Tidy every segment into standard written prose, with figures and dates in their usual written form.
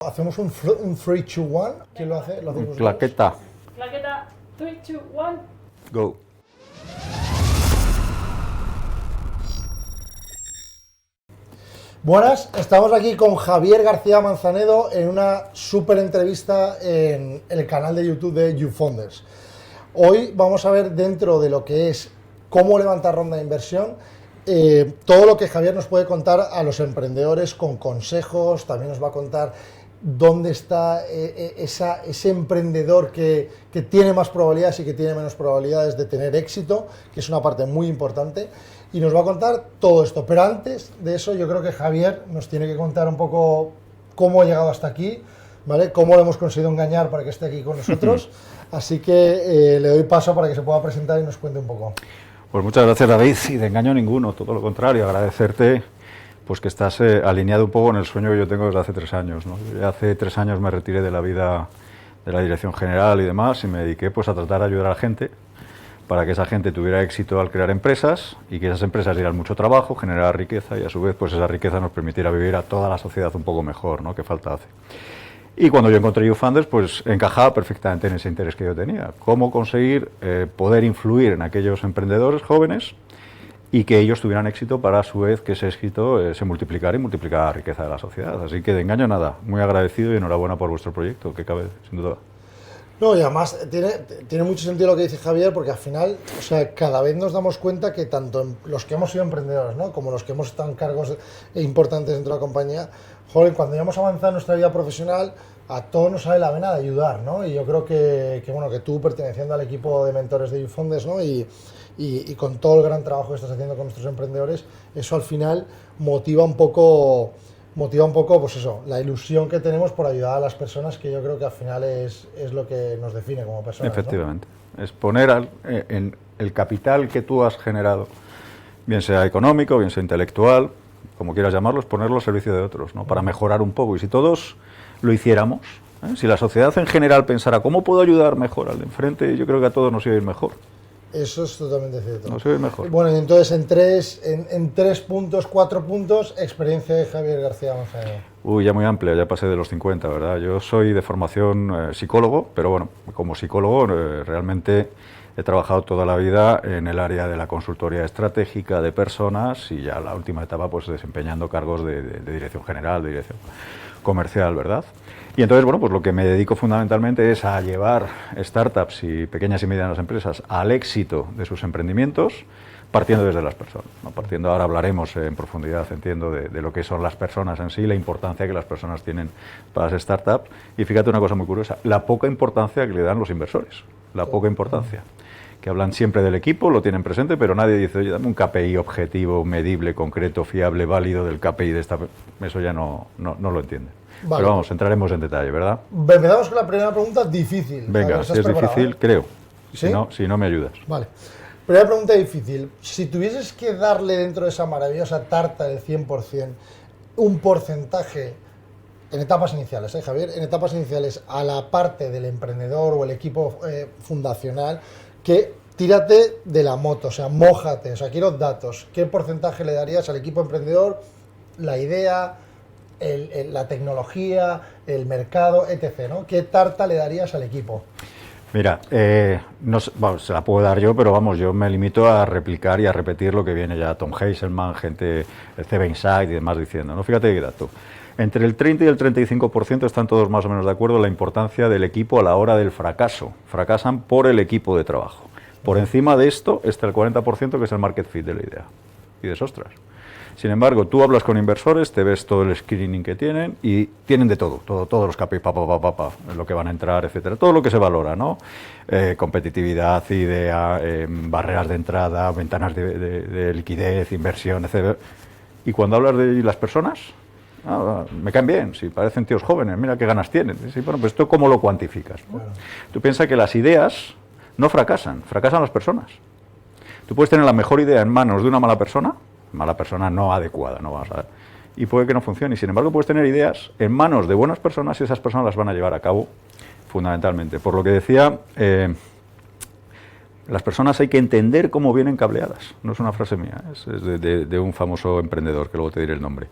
Hacemos un 3, 2, 1. ¿Quién lo hace? ¿Lo hacéis vosotros? Claqueta. Claqueta, 3, 2, 1. Go. Buenas, estamos aquí con Javier García Manzanedo en una súper entrevista en el canal de YouTube de YouFounders. Hoy vamos a ver dentro de lo que es cómo levantar ronda de inversión, todo lo que Javier nos puede contar a los emprendedores con consejos. También nos va a contar dónde está ese emprendedor que tiene más probabilidades y que tiene menos probabilidades de tener éxito, que es una parte muy importante, y nos va a contar todo esto. Pero antes de eso, yo creo que Javier nos tiene que contar un poco cómo ha llegado hasta aquí, ¿vale? Cómo lo hemos conseguido engañar para que esté aquí con nosotros. Así que le doy paso para que se pueda presentar y nos cuente un poco. Pues muchas gracias, David, y de engaño ninguno, todo lo contrario, agradecerte pues que estás alineado un poco en el sueño que yo tengo desde hace 3 años, ¿no? Yo hace 3 años me retiré de la vida de la dirección general y demás, y me dediqué pues a tratar de ayudar a la gente para que esa gente tuviera éxito al crear empresas y que esas empresas dieran mucho trabajo, generaran riqueza y a su vez pues esa riqueza nos permitiera vivir a toda la sociedad un poco mejor, ¿no? Que falta hace. Y cuando yo encontré YouFounders, pues encajaba perfectamente en ese interés que yo tenía. Cómo conseguir poder influir en aquellos emprendedores jóvenes y que ellos tuvieran éxito para a su vez que ese éxito se multiplicara y multiplicara la riqueza de la sociedad. Así que de engaño nada, muy agradecido y enhorabuena por vuestro proyecto, que cabe sin duda. No, y además tiene mucho sentido lo que dice Javier, porque al final, o sea, cada vez nos damos cuenta que tanto los que hemos sido emprendedores, ¿no?, como los que hemos estado en cargos importantes dentro de la compañía, joder, cuando ya hemos avanzado en nuestra vida profesional, a todos nos sale la vena de ayudar, ¿no? Y yo creo que tú, perteneciendo al equipo de mentores de YouFounders, ¿no?, y con todo el gran trabajo que estás haciendo con nuestros emprendedores, eso al final motiva un poco, pues eso, la ilusión que tenemos por ayudar a las personas, que yo creo que al final es lo que nos define como personas, Efectivamente, ¿no? Es poner en el capital que tú has generado, bien sea económico, bien sea intelectual, como quieras llamarlo, es ponerlo al servicio de otros, ¿no? Para mejorar un poco. Y si todos lo hiciéramos, si la sociedad en general pensara cómo puedo ayudar mejor al de enfrente, yo creo que a todos nos iba a ir mejor. Eso es totalmente cierto. Nos iba a ir mejor. Bueno, y entonces en 3 puntos, 4 puntos, experiencia de Javier García Manzanedo. Uy, ya muy amplia, ya pasé de los 50, ¿verdad? Yo soy de formación psicólogo, pero bueno, como psicólogo realmente he trabajado toda la vida en el área de la consultoría estratégica de personas y ya la última etapa pues desempeñando cargos de dirección general, de dirección comercial, ¿verdad? Y entonces, bueno, pues lo que me dedico fundamentalmente es a llevar startups y pequeñas y medianas empresas al éxito de sus emprendimientos, partiendo desde las personas, ¿no? Partiendo, ahora hablaremos en profundidad, entiendo, de lo que son las personas en sí, la importancia que las personas tienen para las startups. Y fíjate una cosa muy curiosa, la poca importancia que le dan los inversores, la poca importancia. Que hablan siempre del equipo, lo tienen presente, pero nadie dice, oye, dame un KPI objetivo, medible, concreto, fiable, válido del KPI de esta... Eso ya no lo entiende. Vale. Pero vamos, entraremos en detalle, ¿verdad? Empezamos con la primera pregunta difícil. Venga, si es difícil, creo. ¿Sí? Si no, me ayudas. Vale. Primera pregunta difícil. Si tuvieses que darle dentro de esa maravillosa tarta del 100% un porcentaje, en etapas iniciales, Javier, en etapas iniciales, a la parte del emprendedor o el equipo fundacional, que tírate de la moto, o sea, mójate, o sea, quiero datos. ¿Qué porcentaje le darías al equipo emprendedor, la idea, la tecnología, el mercado, etc., ¿no? ¿Qué tarta le darías al equipo? Mira, se la puedo dar yo, pero vamos, yo me limito a replicar y a repetir lo que viene ya Tom Heiselman, gente, el CB Insight y demás diciendo, ¿no? Fíjate qué dato. Entre el 30 y el 35% están todos más o menos de acuerdo en la importancia del equipo a la hora del fracaso. Fracasan por el equipo de trabajo. Por encima de esto está el 40% que es el market fit de la idea. Y de ostras. Sin embargo, tú hablas con inversores, te ves todo el screening que tienen y tienen de todo, todos los KPIs, lo que van a entrar, etcétera, todo lo que se valora, ¿no? Competitividad, idea, barreras de entrada, ventanas de liquidez, inversión, etcétera. Y cuando hablas de las personas, me caen bien, si parecen tíos jóvenes, mira qué ganas tienen. Sí, bueno, pues esto ¿cómo lo cuantificas, ¿no? Claro. Tú piensas que las ideas no fracasan las personas. Tú puedes tener la mejor idea en manos de una mala persona no adecuada, no vamos a ver, y puede que no funcione. Y sin embargo, puedes tener ideas en manos de buenas personas y esas personas las van a llevar a cabo fundamentalmente. Por lo que decía, las personas hay que entender cómo vienen cableadas. No es una frase mía, es de un famoso emprendedor, que luego te diré el nombre.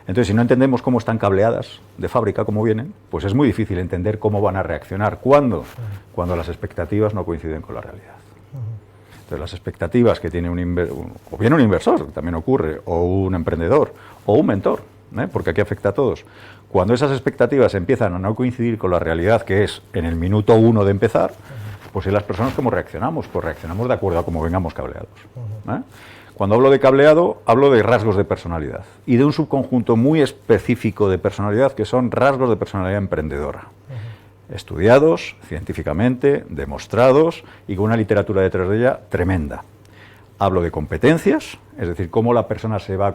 Entonces, si no entendemos cómo están cableadas de fábrica, cómo vienen, pues es muy difícil entender cómo van a reaccionar. ¿Cuándo? Cuando las expectativas no coinciden con la realidad. Entonces, las expectativas que tiene o bien un inversor, que también ocurre, o un emprendedor, o un mentor, porque aquí afecta a todos. Cuando esas expectativas empiezan a no coincidir con la realidad, que es en el minuto 1 de empezar, pues ¿y las personas cómo reaccionamos? Pues reaccionamos de acuerdo a cómo vengamos cableados. Cuando hablo de cableado, hablo de rasgos de personalidad y de un subconjunto muy específico de personalidad que son rasgos de personalidad emprendedora. Estudiados científicamente, demostrados y con una literatura detrás de ella tremenda. Hablo de competencias, es decir, cómo la persona se va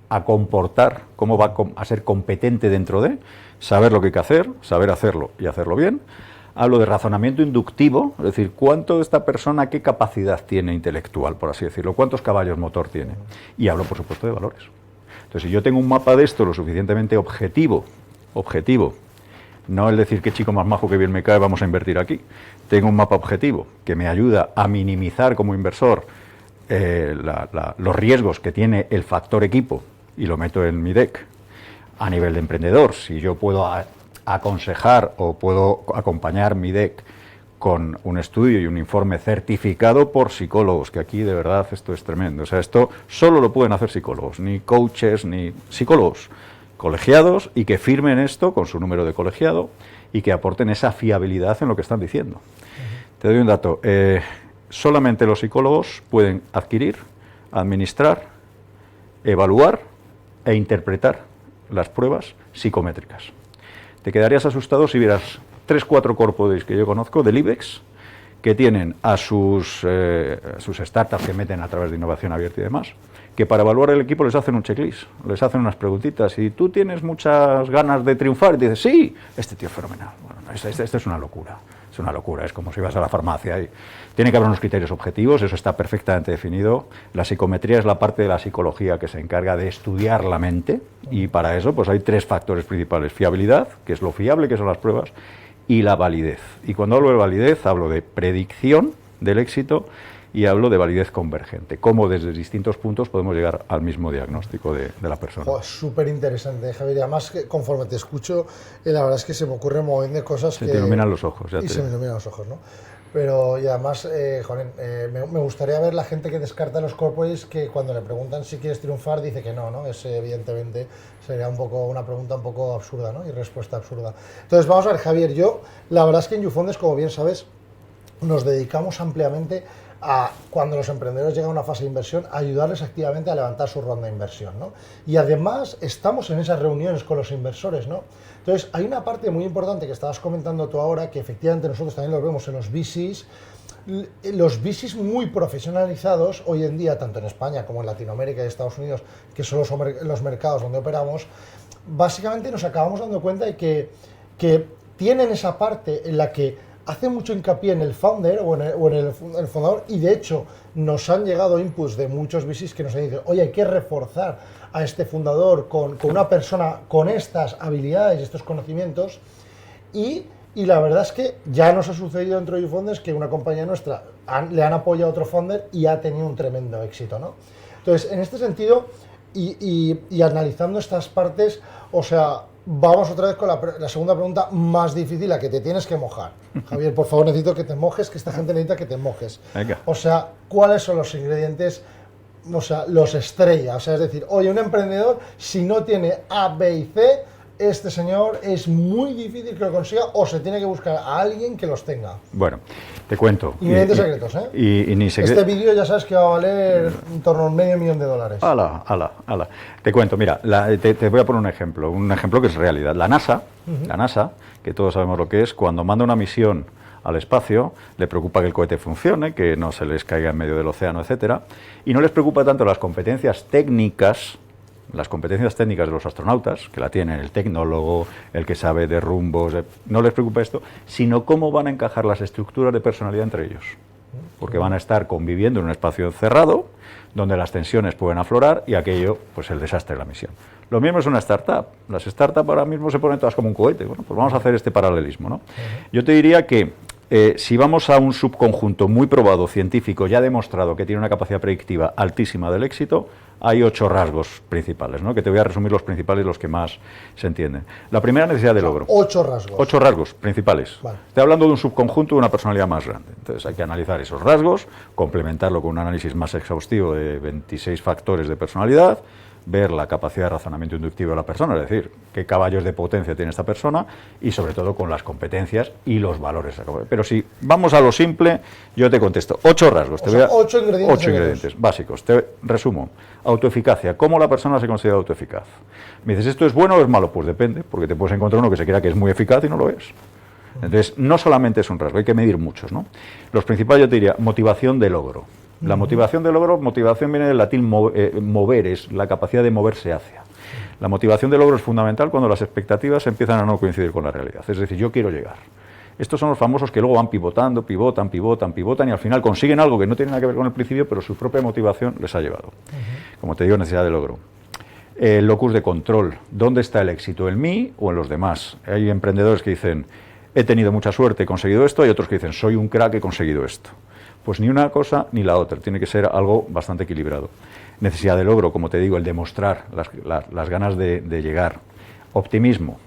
a comportar, cómo va a ser competente dentro de, saber lo que hay que hacer, saber hacerlo y hacerlo bien. Hablo de razonamiento inductivo, es decir, cuánto esta persona, qué capacidad tiene intelectual, por así decirlo, cuántos caballos motor tiene. Y hablo, por supuesto, de valores. Entonces, si yo tengo un mapa de esto lo suficientemente objetivo, no el decir qué chico más majo, que bien me cae, vamos a invertir aquí. Tengo un mapa objetivo que me ayuda a minimizar como inversor los riesgos que tiene el factor equipo y lo meto en mi deck. A nivel de emprendedor, si yo puedo aconsejar o puedo acompañar mi deck con un estudio y un informe certificado por psicólogos, que aquí de verdad esto es tremendo. O sea, esto solo lo pueden hacer psicólogos, ni coaches, ni psicólogos colegiados y que firmen esto con su número de colegiado y que aporten esa fiabilidad en lo que están diciendo. Te doy un dato. Solamente los psicólogos pueden adquirir, administrar, evaluar e interpretar las pruebas psicométricas. Te quedarías asustado si vieras 3-4 corporates que yo conozco del IBEX que tienen a sus startups que meten a través de innovación abierta y demás, que para evaluar el equipo les hacen un checklist, les hacen unas preguntitas y tú tienes muchas ganas de triunfar y te dices, sí, este tío es fenomenal. Bueno, esto es una locura. Es una locura, es como si vas a la farmacia y tiene que haber unos criterios objetivos, eso está perfectamente definido. La psicometría es la parte de la psicología que se encarga de estudiar la mente y para eso pues hay 3 factores principales: fiabilidad, que es lo fiable que son las pruebas, y la validez. Y cuando hablo de validez hablo de predicción del éxito y hablo de validez convergente, cómo desde distintos puntos podemos llegar al mismo diagnóstico de la persona. Súper interesante, Javier. Y además, que conforme te escucho, la verdad es que se me ocurren un montón de cosas se te iluminan los ojos. Se me iluminan los ojos, ¿no? Pero, y además, me gustaría ver la gente que descarta los corporates, que cuando le preguntan si quieres triunfar, dice que no, ¿no? Ese, evidentemente, sería una pregunta un poco absurda, ¿no? Y respuesta absurda. Entonces, vamos a ver, Javier, la verdad es que en YouFondes, como bien sabes, nos dedicamos ampliamente cuando los emprendedores llegan a una fase de inversión, ayudarles activamente a levantar su ronda de inversión, ¿no? Y además estamos en esas reuniones con los inversores, ¿no? Entonces hay una parte muy importante que estabas comentando tú ahora, que efectivamente nosotros también lo vemos en los VCs muy profesionalizados hoy en día, tanto en España como en Latinoamérica y Estados Unidos, que son los mercados donde operamos. Básicamente nos acabamos dando cuenta de que tienen esa parte en la que hace mucho hincapié en el founder o en el fundador, y de hecho nos han llegado inputs de muchos VCs que nos han dicho, oye, hay que reforzar a este fundador con una persona con estas habilidades y estos conocimientos, y la verdad es que ya nos ha sucedido dentro de YouFondes que una compañía nuestra le han apoyado a otro founder y ha tenido un tremendo éxito, ¿no? Entonces, en este sentido, y analizando estas partes, o sea, vamos otra vez con la segunda pregunta más difícil, la que te tienes que mojar. Javier, por favor, necesito que te mojes, que esta gente necesita que te mojes. Venga. O sea, ¿cuáles son los ingredientes, o sea, los estrella? O sea, es decir, oye, un emprendedor, si no tiene A, B y C, este señor es muy difícil que lo consiga o se tiene que buscar a alguien que los tenga. Bueno, te cuento. Ingredientes secretos, ¿eh? Y ni Este vídeo ya sabes que va a valer en torno a $500,000. ¡Hala! Te cuento, mira, te voy a poner un ejemplo que es realidad. La NASA, que todos sabemos lo que es, cuando manda una misión al espacio, le preocupa que el cohete funcione, que no se les caiga en medio del océano, etcétera, y no les preocupa tanto las competencias técnicas de los astronautas, que la tienen el tecnólogo, el que sabe de rumbos, no les preocupa esto, sino cómo van a encajar las estructuras de personalidad entre ellos. Porque van a estar conviviendo en un espacio cerrado, donde las tensiones pueden aflorar y aquello, pues el desastre de la misión. Lo mismo es una startup. Las startups ahora mismo se ponen todas como un cohete. Bueno, pues vamos a hacer este paralelismo, ¿no? Yo te diría que Si vamos a un subconjunto muy probado, científico, ya demostrado que tiene una capacidad predictiva altísima del éxito, hay 8 rasgos principales, ¿no? Que te voy a resumir los principales y los que más se entienden. La primera, necesidad de logro. 8 rasgos. 8 rasgos principales. Vale. Estoy hablando de un subconjunto de una personalidad más grande. Entonces hay que analizar esos rasgos, complementarlo con un análisis más exhaustivo de 26 factores de personalidad, ver la capacidad de razonamiento inductivo de la persona, es decir, qué caballos de potencia tiene esta persona y sobre todo con las competencias y los valores. Pero si vamos a lo simple, yo te contesto 8 rasgos. O sea, 8 ingredientes. 8 ingredientes básicos. Te resumo. Autoeficacia. ¿Cómo la persona se considera autoeficaz? Me dices, ¿esto es bueno o es malo? Pues depende, porque te puedes encontrar uno que se crea que es muy eficaz y no lo es. Entonces, no solamente es un rasgo, hay que medir muchos, ¿no? Los principales, yo te diría, motivación de logro. La motivación de logro, motivación viene del latín mover, es la capacidad de moverse hacia. La motivación de logro es fundamental cuando las expectativas empiezan a no coincidir con la realidad. Es decir, yo quiero llegar. Estos son los famosos que luego van pivotando, pivotan y al final consiguen algo que no tiene nada que ver con el principio, pero su propia motivación les ha llevado. Como te digo, necesidad de logro. Locus de control. ¿Dónde está el éxito? ¿En mí o en los demás? Hay emprendedores que dicen, he tenido mucha suerte, he conseguido esto, y otros que dicen, soy un crack, he conseguido esto. Pues ni una cosa ni la otra, tiene que ser algo bastante equilibrado. Necesidad de logro, como te digo, el demostrar las ganas de llegar. Optimismo.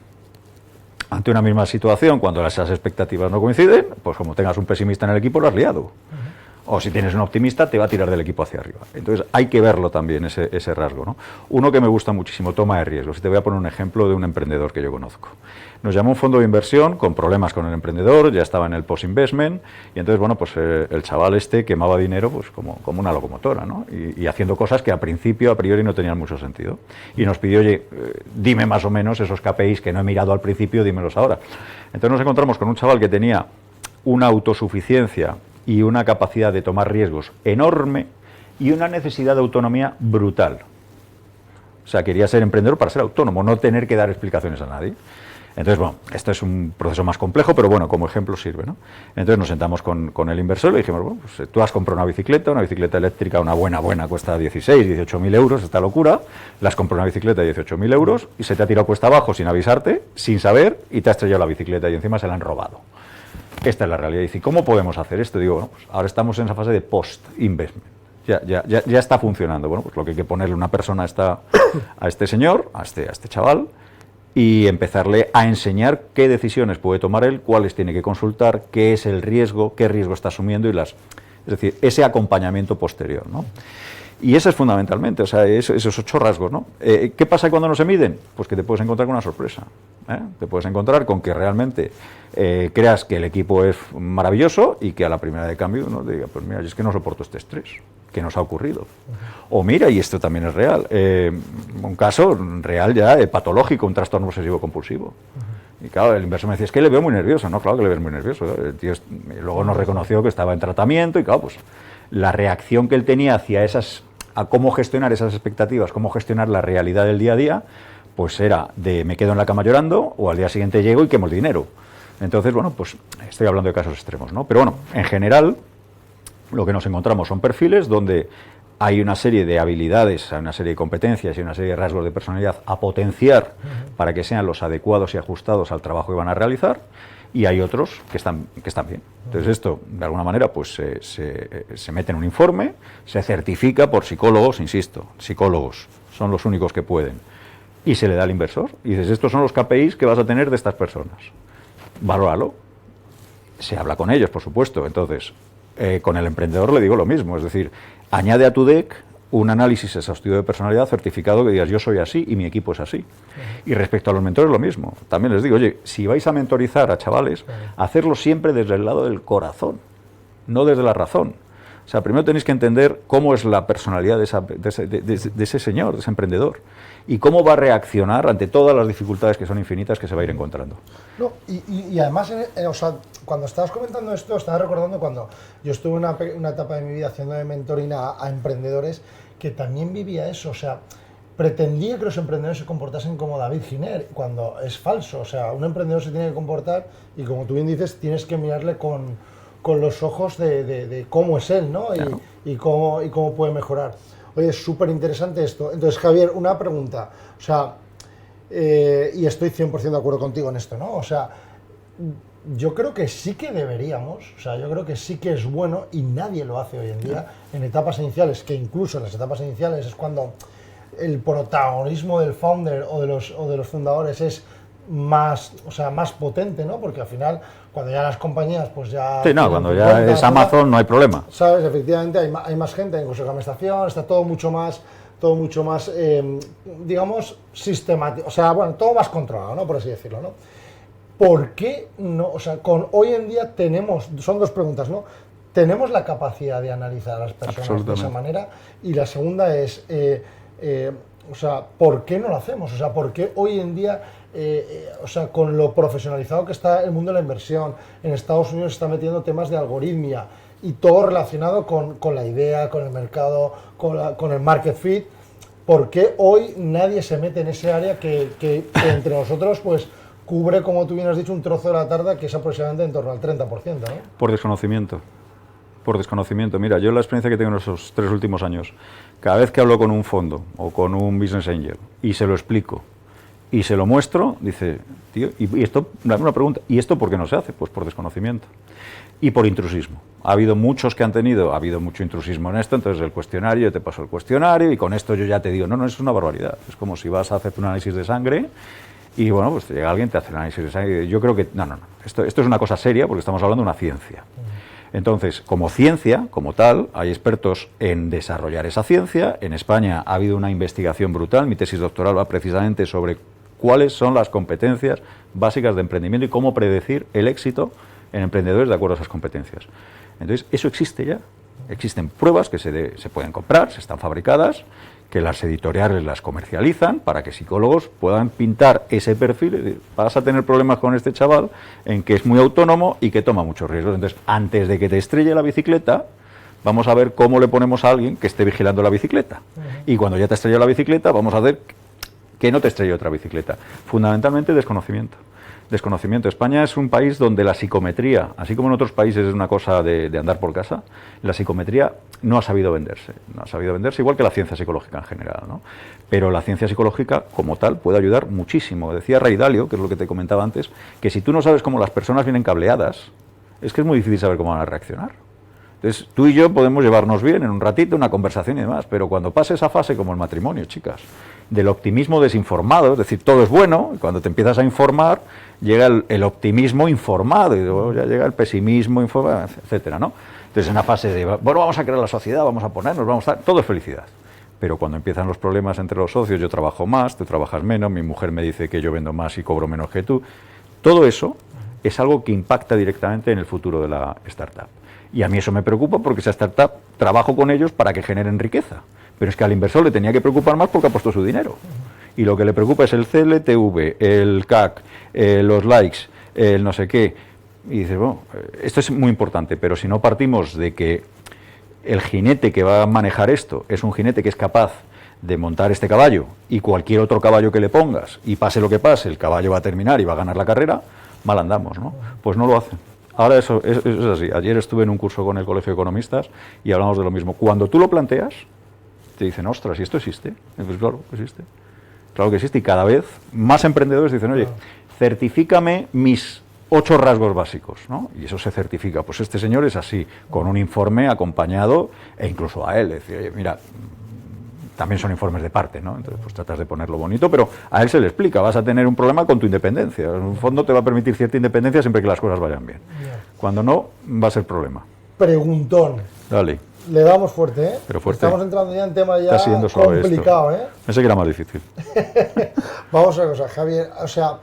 Ante una misma situación, cuando esas expectativas no coinciden, pues como tengas un pesimista en el equipo, lo has liado. O si tienes un optimista, te va a tirar del equipo hacia arriba. Entonces hay que verlo también, ese rasgo, ¿no? Uno que me gusta muchísimo, toma de riesgos. Y te voy a poner un ejemplo de un emprendedor que yo conozco. Nos llamó un fondo de inversión con problemas con el emprendedor, ya estaba en el post-investment, y entonces, bueno, pues el chaval este quemaba dinero pues como una locomotora, ¿no? Y haciendo cosas que a priori no tenían mucho sentido. Y nos pidió, oye, dime más o menos esos KPIs que no he mirado al principio, dímelos ahora. Entonces nos encontramos con un chaval que tenía una autosuficiencia y una capacidad de tomar riesgos enorme y una necesidad de autonomía brutal. O sea, quería ser emprendedor para ser autónomo, no tener que dar explicaciones a nadie. Entonces, bueno, esto es un proceso más complejo, pero bueno, como ejemplo sirve, ¿no? Entonces nos sentamos con el inversor y le dijimos, bueno, pues tú has comprado una bicicleta eléctrica, una buena, cuesta 18.000 euros, esta locura, le has comprado una bicicleta de 18.000 euros y se te ha tirado cuesta abajo sin avisarte, sin saber, y te ha estrellado la bicicleta y encima se la han robado. Esta es la realidad. Y dice, ¿cómo podemos hacer esto? Digo, bueno, pues ahora estamos en esa fase de post-investment. Ya está funcionando. Bueno, pues lo que hay que ponerle una persona a este señor, a este chaval, y empezarle a enseñar qué decisiones puede tomar él, cuáles tiene que consultar, qué es el riesgo, qué riesgo está asumiendo es decir, ese acompañamiento posterior, ¿no? Y eso es fundamentalmente, o sea, esos 8 rasgos, ¿no? ¿Qué pasa cuando no se miden? Pues que te puedes encontrar con una sorpresa, ¿eh? Te puedes encontrar con que realmente creas que el equipo es maravilloso y que a la primera de cambio uno diga, pues mira, yo es que no soporto este estrés, ¿qué nos ha ocurrido? O mira, y esto también es real, un caso real ya patológico, un trastorno obsesivo compulsivo. Y claro, el inversor me decía, es que le veo muy nervioso. No, claro que le ves muy nervioso. El tío luego nos reconoció que estaba en tratamiento y claro, pues la reacción que él tenía hacia a cómo gestionar esas expectativas, cómo gestionar la realidad del día a día, pues era de me quedo en la cama llorando o al día siguiente llego y quemo el dinero. Entonces, bueno, pues estoy hablando de casos extremos, ¿no? Pero bueno, en general, lo que nos encontramos son perfiles donde hay una serie de habilidades, una serie de competencias y una serie de rasgos de personalidad a potenciar para que sean los adecuados y ajustados al trabajo que van a realizar, y hay otros que están bien. Entonces esto, de alguna manera, pues se mete en un informe, se certifica por psicólogos, insisto, psicólogos son los únicos que pueden, y se le da al inversor, y dices, estos son los KPIs que vas a tener de estas personas, valóralo. Se habla con ellos, por supuesto. Entonces, con el emprendedor le digo lo mismo, es decir, añade a tu deck un análisis exhaustivo de personalidad certificado que digas, yo soy así y mi equipo es así. Y respecto a los mentores, lo mismo. También les digo, oye, si vais a mentorizar a chavales, hacerlo siempre desde el lado del corazón, no desde la razón. O sea, primero tenéis que entender cómo es la personalidad de ese señor, de ese emprendedor, y cómo va a reaccionar ante todas las dificultades que son infinitas que se va a ir encontrando. No, y además, o sea, cuando estabas comentando esto, estaba recordando cuando yo estuve en una etapa de mi vida haciendo de mentoring a emprendedores que también vivía eso, o sea, pretendía que los emprendedores se comportasen como David Giner, cuando es falso. O sea, un emprendedor se tiene que comportar y, como tú bien dices, tienes que mirarle con los ojos de cómo es él, ¿no? Claro. Y cómo puede mejorar. Oye, es súper interesante esto. Entonces, Javier, una pregunta. O sea, y estoy 100% de acuerdo contigo en esto, ¿no? O sea, yo creo que sí que deberíamos, o sea, yo creo que sí que es bueno y nadie lo hace hoy en día en etapas iniciales, que incluso en las etapas iniciales es cuando el protagonismo del founder o de los fundadores es más, o sea, más potente, ¿no? Porque al final, cuando ya las compañías, pues ya... Sí, no, cuando ya es Amazon no hay problema. ¿Sabes? Efectivamente, hay más gente, incluso la administración, está todo mucho más, digamos, sistemático, o sea, bueno, todo más controlado, ¿no? Por así decirlo, ¿no? ¿Por qué no? O sea, hoy en día son dos preguntas, ¿no? ¿Tenemos la capacidad de analizar a las personas de esa manera? Y la segunda es, o sea, ¿por qué no lo hacemos? O sea, ¿por qué hoy en día, o sea, con lo profesionalizado que está el mundo de la inversión, en Estados Unidos se está metiendo temas de algoritmia y todo relacionado con la idea, con el mercado, con el market fit? ¿Por qué hoy nadie se mete en ese área que entre nosotros, pues, cubre, como tú bien has dicho, un trozo de la tarta que es aproximadamente en torno al 30%, ¿no? Por desconocimiento. Por desconocimiento. Mira, yo la experiencia que tengo en esos 3 últimos años, cada vez que hablo con un fondo o con un business angel y se lo explico y se lo muestro, dice, tío, y esto, dame una pregunta, ¿y esto por qué no se hace? Pues por desconocimiento. Y por intrusismo. Ha habido muchos que ha habido mucho intrusismo en esto, entonces el cuestionario, yo te paso el cuestionario y con esto yo ya te digo, no, es una barbaridad. Es como si vas a hacer un análisis de sangre y bueno, pues te llega alguien, te hace el análisis de sangre. Yo creo que, no. Esto es una cosa seria porque estamos hablando de una ciencia. Entonces, como ciencia, como tal, hay expertos en desarrollar esa ciencia. En España ha habido una investigación brutal. Mi tesis doctoral va precisamente sobre cuáles son las competencias básicas de emprendimiento y cómo predecir el éxito en emprendedores de acuerdo a esas competencias. Entonces, eso existe ya. Existen pruebas que se pueden comprar, se están fabricadas, que las editoriales las comercializan para que psicólogos puedan pintar ese perfil y decir, vas a tener problemas con este chaval en que es muy autónomo y que toma muchos riesgos. Entonces, antes de que te estrelle la bicicleta, vamos a ver cómo le ponemos a alguien que esté vigilando la bicicleta. Y cuando ya te estrelló la bicicleta, vamos a hacer que no te estrelle otra bicicleta. Fundamentalmente, desconocimiento. Desconocimiento. España es un país donde la psicometría, así como en otros países es una cosa de andar por casa, la psicometría no ha sabido venderse. No ha sabido venderse, igual que la ciencia psicológica en general, ¿no? Pero la ciencia psicológica, como tal, puede ayudar muchísimo. Decía Ray Dalio, que es lo que te comentaba antes, que si tú no sabes cómo las personas vienen cableadas, es que es muy difícil saber cómo van a reaccionar. Entonces, tú y yo podemos llevarnos bien en un ratito, una conversación y demás, pero cuando pase esa fase, como el matrimonio, chicas, del optimismo desinformado, es decir, todo es bueno, y cuando te empiezas a informar, llega el optimismo informado, y luego ya llega el pesimismo informado, etcétera, ¿no? Entonces, en una fase de, bueno, vamos a crear la sociedad, vamos a ponernos, vamos a... Todo es felicidad. Pero cuando empiezan los problemas entre los socios, yo trabajo más, tú trabajas menos, mi mujer me dice que yo vendo más y cobro menos que tú, todo eso es algo que impacta directamente en el futuro de la startup. Y a mí eso me preocupa porque esa startup trabajo con ellos para que generen riqueza. Pero es que al inversor le tenía que preocupar más porque ha puesto su dinero. Y lo que le preocupa es el CLTV, el CAC, los likes, el no sé qué. Y dices, bueno, esto es muy importante, pero si no partimos de que el jinete que va a manejar esto es un jinete que es capaz de montar este caballo y cualquier otro caballo que le pongas, y pase lo que pase, el caballo va a terminar y va a ganar la carrera, mal andamos, ¿no? Pues no lo hacen. Ahora eso es así. Ayer estuve en un curso con el Colegio de Economistas y hablamos de lo mismo. Cuando tú lo planteas, te dicen, ostras, ¿y esto existe? Y pues claro, existe. Claro que existe. Y cada vez más emprendedores dicen, oye, certifícame mis 8 rasgos básicos, ¿no? Y eso se certifica. Pues este señor es así, con un informe acompañado, e incluso a él. Decir, oye, mira, también son informes de parte, ¿no? Entonces, pues tratas de ponerlo bonito, pero a él se le explica, vas a tener un problema con tu independencia. En un fondo te va a permitir cierta independencia siempre que las cosas vayan bien. Cuando no, va a ser problema. Preguntón. Dale. Le damos fuerte, ¿eh? Pero fuerte. Estamos entrando ya en tema ya complicado, ¿eh? Pensé que era más difícil. Vamos a ver, cosa, Javier, o sea,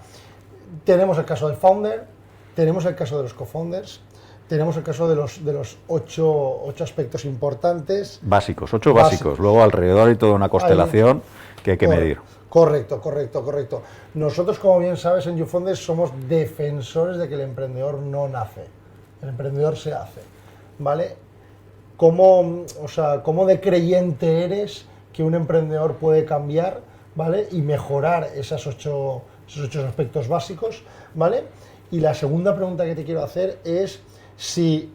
tenemos el caso del founder, tenemos el caso de los co-founders, tenemos el caso de los 8 aspectos importantes. Básicos, 8 básicos. Luego alrededor hay toda una constelación que hay que medir. Correcto. Nosotros, como bien sabes, en YouFounders somos defensores de que el emprendedor no nace, el emprendedor se hace, ¿vale? ¿Cómo de creyente eres que un emprendedor puede cambiar, ¿vale? Y mejorar esos ocho aspectos básicos, ¿vale? Y la segunda pregunta que te quiero hacer es si,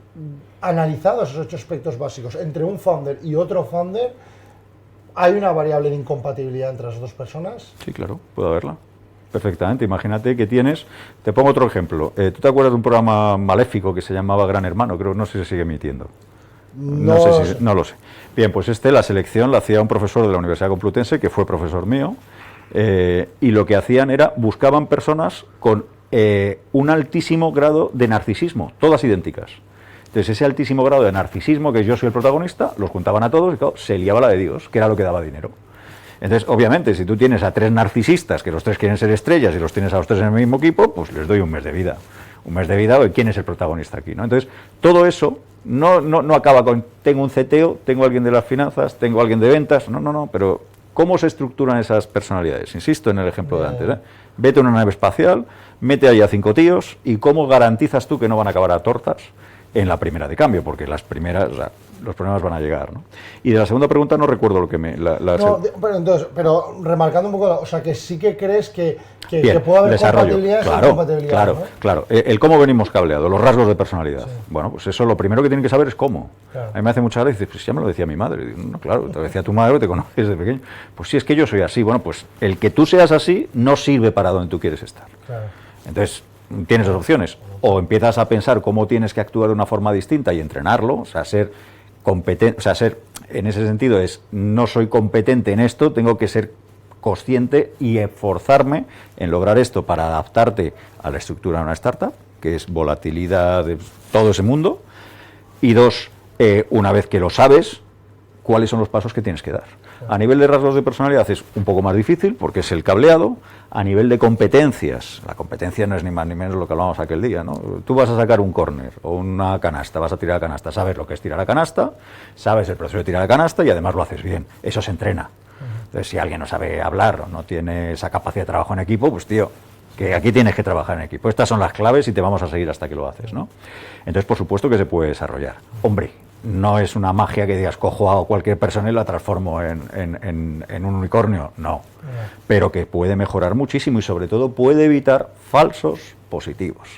analizado esos 8 aspectos básicos entre un founder y otro founder, ¿hay una variable de incompatibilidad entre las dos personas? Sí, claro, puede haberla. perfectamente. Imagínate que tienes, te pongo otro ejemplo. ¿Tú te acuerdas de un programa maléfico que se llamaba Gran Hermano? Creo, no sé si se sigue emitiendo. No, No lo sé. Bien, pues la selección la hacía un profesor de la Universidad Complutense, que fue profesor mío, y lo que hacían era, buscaban personas con un altísimo grado de narcisismo, todas idénticas. Entonces, ese altísimo grado de narcisismo, que yo soy el protagonista, los juntaban a todos y claro, se liaba la de Dios, que era lo que daba dinero. Entonces, obviamente, si tú tienes a 3 narcisistas, que los 3 quieren ser estrellas y los tienes a los 3 en el mismo equipo, pues les doy un mes de vida. Un mes de vida, ¿quién es el protagonista aquí? ¿No? Entonces, todo eso no acaba con, tengo un CTO, tengo alguien de las finanzas, tengo alguien de ventas, no, pero ¿cómo se estructuran esas personalidades? Insisto en el ejemplo de antes, ¿eh? Vete a una nave espacial, mete ahí a 5 tíos, ¿y cómo garantizas tú que no van a acabar a tortas en la primera de cambio? Porque las primeras, o sea, los problemas van a llegar, ¿no? Y de la segunda pregunta no recuerdo lo que me... pero remarcando un poco, o sea, que sí que crees que Bien, puede haber desarrollo. compatibilidad Claro, y incompatibilidad, claro, ¿no? claro. El cómo venimos cableados, los rasgos de personalidad. Sí. Bueno, pues eso lo primero que tienen que saber es cómo. Claro. A mí me hace mucha gracia, dices, pues ya me lo decía mi madre. Digo, no, claro, te lo decía tu madre, te conoces desde pequeño. Pues sí, es que yo soy así. Bueno, pues el que tú seas así no sirve para donde tú quieres estar. Claro. Entonces, tienes dos opciones. O empiezas a pensar cómo tienes que actuar de una forma distinta y entrenarlo, o sea, ser competente, o sea, ser, en ese sentido es, no soy competente en esto, tengo que ser consciente y esforzarme en lograr esto para adaptarte a la estructura de una startup, que es volatilidad de todo ese mundo. Y 2, una vez que lo sabes, cuáles son los pasos que tienes que dar. A nivel de rasgos de personalidad es un poco más difícil porque es el cableado. A nivel de competencias, la competencia no es ni más ni menos lo que hablábamos aquel día, ¿no? Tú vas a sacar un córner o una canasta, vas a tirar la canasta, sabes lo que es tirar la canasta, sabes el proceso de tirar la canasta y además lo haces bien. Eso se entrena. Entonces, si alguien no sabe hablar o no tiene esa capacidad de trabajo en equipo, pues tío, que aquí tienes que trabajar en equipo. Estas son las claves y te vamos a seguir hasta que lo haces, ¿no? Entonces, por supuesto que se puede desarrollar. Hombre, no es una magia que digas, cojo a cualquier persona y la transformo en un unicornio, no. Pero que puede mejorar muchísimo y sobre todo puede evitar falsos positivos.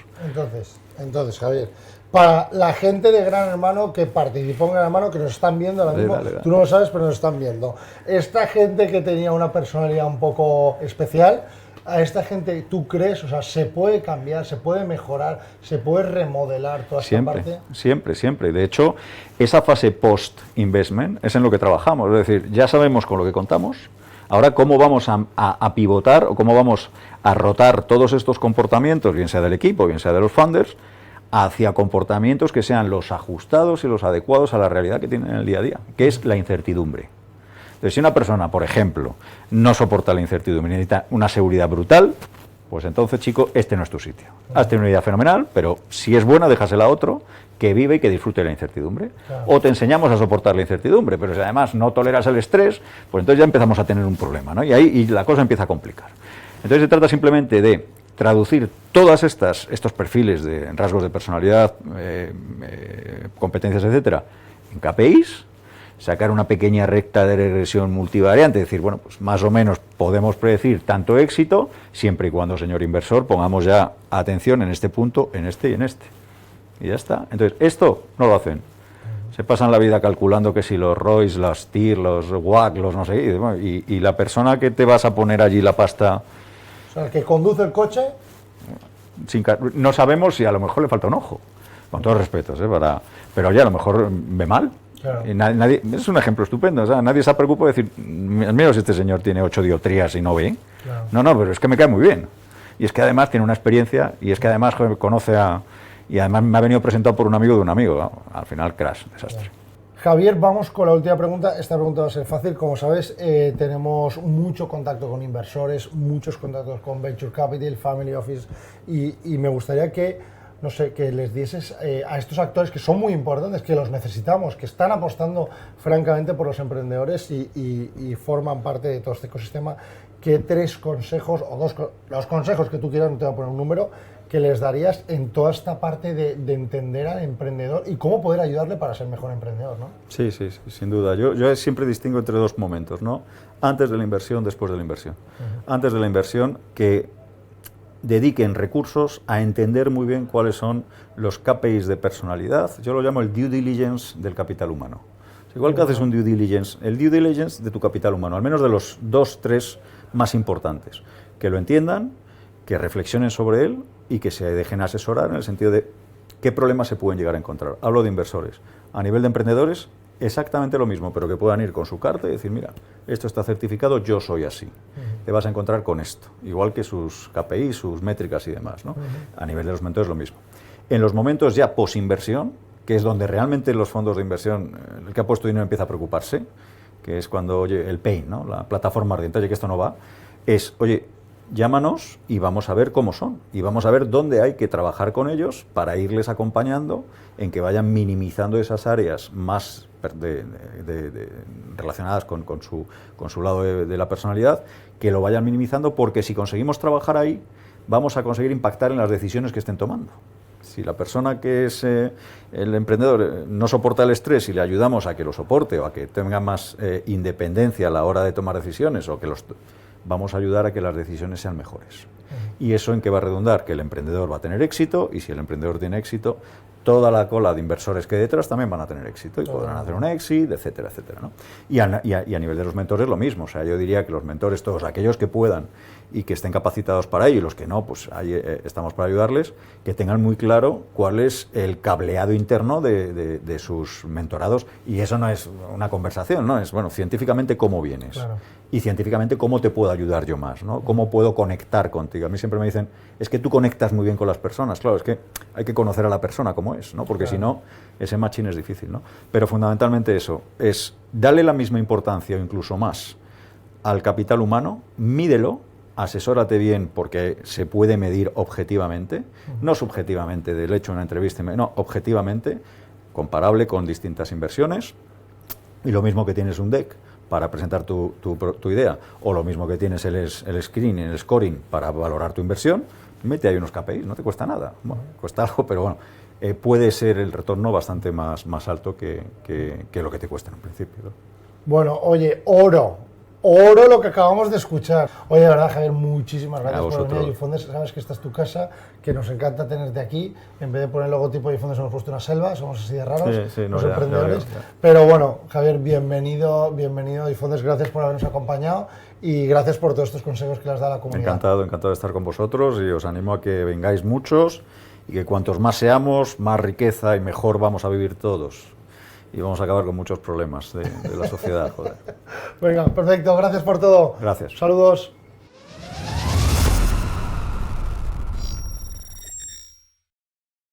Entonces, Javier, para la gente de Gran Hermano que participó en Gran Hermano, que nos están viendo ahora mismo, Dale. tú no lo sabes, pero nos están viendo. Esta gente que tenía una personalidad un poco especial, a esta gente, ¿tú crees? O sea, ¿se puede cambiar, se puede mejorar, se puede remodelar toda esta parte? Siempre. De hecho, esa fase post-investment es en lo que trabajamos. Es decir, ya sabemos con lo que contamos. Ahora, ¿cómo vamos a pivotar o cómo vamos a rotar todos estos comportamientos, bien sea del equipo, bien sea de los founders, hacia comportamientos que sean los ajustados y los adecuados a la realidad que tienen en el día a día, que es la incertidumbre? Entonces, si una persona, por ejemplo, no soporta la incertidumbre, necesita una seguridad brutal, pues entonces, chico, este no es tu sitio. Has tenido una idea fenomenal, pero si es buena, déjasela a otro que vive y que disfrute de la incertidumbre. Claro. O te enseñamos a soportar la incertidumbre, pero si además no toleras el estrés, pues entonces ya empezamos a tener un problema, ¿no? Y ahí la cosa empieza a complicar. Entonces se trata simplemente de traducir todos estos perfiles de rasgos de personalidad, competencias, etcétera, en KPIs, sacar una pequeña recta de regresión multivariante, decir, bueno, pues más o menos podemos predecir tanto éxito, siempre y cuando, señor inversor, pongamos ya atención en este punto, en este y en este. Y ya está. Entonces, esto no lo hacen. Se pasan la vida calculando que si los ROIs, los TIR, los WACC, los no sé qué, y la persona que te vas a poner allí la pasta... O sea, el que conduce el coche... no sabemos si a lo mejor le falta un ojo, con todos respetos, pero oye, a lo mejor ve mal. Claro. Y nadie, es un ejemplo estupendo, o sea, nadie se preocupa de decir, mira si este señor tiene 8 dioptrías y no ve. Claro. No, pero es que me cae muy bien. Y es que además tiene una experiencia, y es que además conoce a... Y además me ha venido presentado por un amigo de un amigo, ¿no? Al final, crash, desastre. Claro. Javier, vamos con la última pregunta. Esta pregunta va a ser fácil. Como sabes, tenemos mucho contacto con inversores, muchos contactos con Venture Capital, Family Office, y me gustaría que, no sé, que les dieses a estos actores que son muy importantes, que los necesitamos, que están apostando francamente por los emprendedores y forman parte de todo este ecosistema, que 3 consejos, o 2, los consejos que tú quieras, no te voy a poner un número, que les darías en toda esta parte de entender al emprendedor y cómo poder ayudarle para ser mejor emprendedor, ¿no? Sí, sin duda. Yo siempre distingo entre 2 momentos, ¿no? Antes de la inversión, después de la inversión. Antes de la inversión, que dediquen recursos a entender muy bien cuáles son los KPIs de personalidad. Yo lo llamo el due diligence del capital humano. Igual que haces un due diligence, el due diligence de tu capital humano, al menos de los 2, 3 más importantes. que lo entiendan, que reflexionen sobre él y que se dejen asesorar en el sentido de qué problemas se pueden llegar a encontrar. Hablo de inversores. A nivel de emprendedores, exactamente lo mismo, pero que puedan ir con su carta y decir, mira, esto está certificado, yo soy así. Te vas a encontrar con esto, igual que sus KPI, sus métricas y demás, ¿no? A nivel de los mentores lo mismo. En los momentos ya posinversión, que es donde realmente los fondos de inversión, el que ha puesto dinero empieza a preocuparse, que es cuando, oye, el pain, ¿no? La plataforma ardiente, oye, que esto no va, es, oye, llámanos y vamos a ver cómo son, y vamos a ver dónde hay que trabajar con ellos para irles acompañando en que vayan minimizando esas áreas más relacionadas con su lado de la personalidad, que lo vayan minimizando, porque si conseguimos trabajar ahí, vamos a conseguir impactar en las decisiones que estén tomando. Si la persona que es el emprendedor no soporta el estrés y le ayudamos a que lo soporte o a que tenga más independencia a la hora de tomar decisiones, o que vamos a ayudar a que las decisiones sean mejores. ¿Y eso en qué va a redundar? Que el emprendedor va a tener éxito, y si el emprendedor tiene éxito, toda la cola de inversores que hay detrás también van a tener éxito y podrán hacer un exit, etcétera, etcétera, ¿no? Y a nivel de los mentores lo mismo. O sea, yo diría que los mentores, todos aquellos que puedan y que estén capacitados para ello, y los que no, pues ahí estamos para ayudarles, que tengan muy claro cuál es el cableado interno de sus mentorados. Y eso no es una conversación, ¿no? Es, bueno, científicamente cómo vienes. Claro. Y científicamente cómo te puedo ayudar yo más, ¿no? Cómo puedo conectar contigo. A mí siempre me dicen, es que tú conectas muy bien con las personas. Claro, es que hay que conocer a la persona como es, ¿no? Porque claro, si no, ese matching es difícil, ¿no? Pero fundamentalmente eso, es darle la misma importancia o incluso más al capital humano, mídelo, asesórate bien, porque se puede medir objetivamente, no subjetivamente del hecho de una entrevista, no, objetivamente, comparable con distintas inversiones, y lo mismo que tienes un deck para presentar tu idea, o lo mismo que tienes el screening, el scoring para valorar tu inversión, mete ahí unos KPIs, no te cuesta nada. Bueno, cuesta algo, pero bueno, puede ser el retorno bastante más alto que lo que te cuesta en un principio, ¿no? Bueno, oye, oro lo que acabamos de escuchar. Oye, de verdad, Javier, muchísimas gracias por venir a YouFounders. Sabes que esta es tu casa, que nos encanta tenerte aquí. En vez de poner el logotipo de YouFounders hemos puesto una selva, somos así de raros, los emprendedores. Pero bueno, Javier, bienvenido a YouFounders, gracias por habernos acompañado y gracias por todos estos consejos que le has dado a la comunidad. Encantado de estar con vosotros, y os animo a que vengáis muchos, y que cuantos más seamos, más riqueza y mejor vamos a vivir todos. Y vamos a acabar con muchos problemas de la sociedad, joder. Venga, perfecto, gracias por todo. Gracias. Saludos.